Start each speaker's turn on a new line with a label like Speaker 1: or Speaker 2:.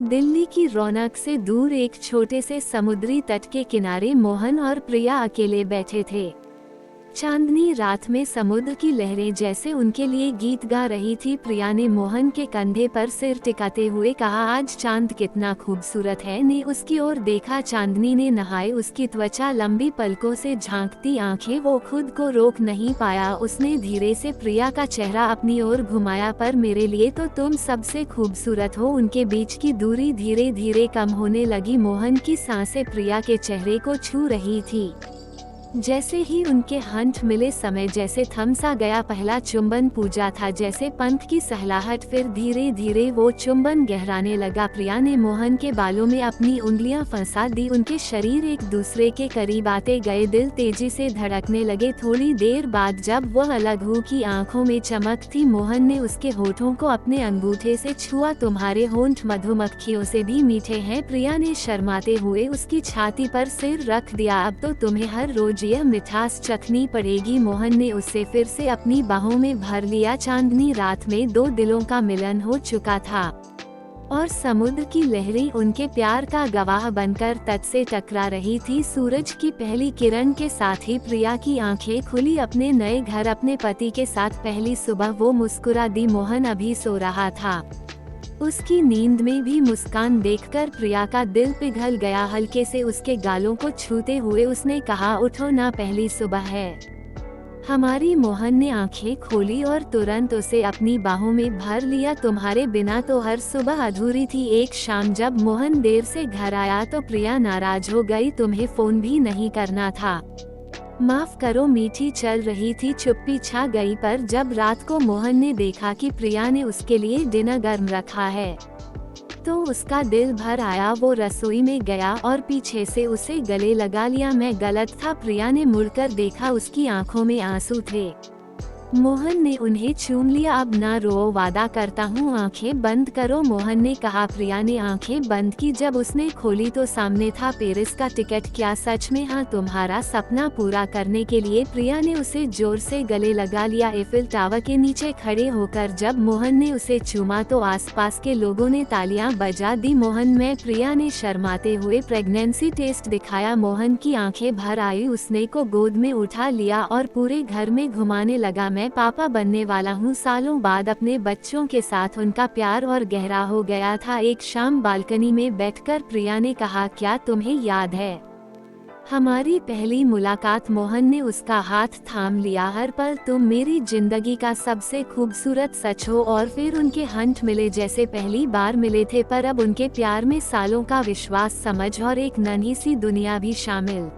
Speaker 1: दिल्ली की रौनक से दूर एक छोटे से समुद्री तट के किनारे मोहन और प्रिया अकेले बैठे थे। चांदनी रात में समुद्र की लहरें जैसे उनके लिए गीत गा रही थी। प्रिया ने मोहन के कंधे पर सिर टिकाते हुए कहा, आज चांद कितना खूबसूरत है। ने उसकी ओर देखा। चांदनी ने नहाए उसकी त्वचा, लंबी पलकों से झांकती आंखें, वो खुद को रोक नहीं पाया। उसने धीरे से प्रिया का चेहरा अपनी ओर घुमाया, पर मेरे लिए तो तुम सबसे खूबसूरत हो। उनके बीच की दूरी धीरे धीरे कम होने लगी। मोहन की सांसें प्रिया के चेहरे को छू रही थी। जैसे ही उनके हाथ मिले, समय जैसे थम सा गया। पहला चुंबन पूजा था, जैसे पंख की सहलाहट। फिर धीरे धीरे वो चुंबन गहराने लगा। प्रिया ने मोहन के बालों में अपनी उंगलियां फंसा दी। उनके शरीर एक दूसरे के करीब आते गए, दिल तेजी से धड़कने लगे। थोड़ी देर बाद जब वह अलग हुई की आंखों में चमक थी, मोहन ने उसके होठों को अपने अंगूठे से छुआ। तुम्हारे होंठ मधुमक्खियों से भी मीठे हैं। प्रिया ने शर्माते हुए उसकी छाती पर सिर रख दिया। अब तो तुम्हें हर रोज यह मिठास चखनी पड़ेगी। मोहन ने उसे फिर से अपनी बाहों में भर लिया। चांदनी रात में दो दिलों का मिलन हो चुका था और समुद्र की लहरें उनके प्यार का गवाह बनकर तट से टकरा रही थी। सूरज की पहली किरण के साथ ही प्रिया की आंखें खुली। अपने नए घर, अपने पति के साथ पहली सुबह वो मुस्कुरा दी। मोहन अभी सो रहा था। उसकी नींद में भी मुस्कान देखकर प्रिया का दिल पिघल गया। हल्के से उसके गालों को छूते हुए उसने कहा, उठो ना, पहली सुबह है हमारी। मोहन ने आंखें खोली और तुरंत उसे अपनी बाहों में भर लिया। तुम्हारे बिना तो हर सुबह अधूरी थी। एक शाम जब मोहन देर से घर आया तो प्रिया नाराज हो गई। तुम्हें फोन भी नहीं करना था। माफ करो, मीठी चल रही थी। चुप्पी छा गई। पर जब रात को मोहन ने देखा कि प्रिया ने उसके लिए डिनर गर्म रखा है तो उसका दिल भर आया। वो रसोई में गया और पीछे से उसे गले लगा लिया। मैं गलत था। प्रिया ने मुड़कर देखा, उसकी आंखों में आंसू थे। मोहन ने उन्हें चूम लिया। अब ना रो, वादा करता हूँ, आंखें बंद करो, मोहन ने कहा। प्रिया ने आंखें बंद की। जब उसने खोली तो सामने था पेरिस का टिकट। क्या सच में? हाँ, तुम्हारा सपना पूरा करने के लिए। प्रिया ने उसे जोर से गले लगा लिया। एफिल टावर के नीचे खड़े होकर जब मोहन ने उसे चूमा तो आसपास के लोगों ने तालियां बजा दी। मोहन में, प्रिया ने शर्माते हुए प्रेगनेंसी टेस्ट दिखाया। मोहन की आंखें भर आई। उसने को गोद में उठा लिया और पूरे घर में घुमाने लगा। मैं पापा बनने वाला हूँ। सालों बाद अपने बच्चों के साथ उनका प्यार और गहरा हो गया था। एक शाम बालकनी में बैठकर प्रिया ने कहा, क्या तुम्हें याद है हमारी पहली मुलाकात? मोहन ने उसका हाथ थाम लिया। हर पल तुम मेरी जिंदगी का सबसे खूबसूरत सच हो। और फिर उनके हाथ मिले जैसे पहली बार मिले थे, पर अब उनके प्यार में सालों का विश्वास, समझ और एक नन्ही सी दुनिया भी शामिल।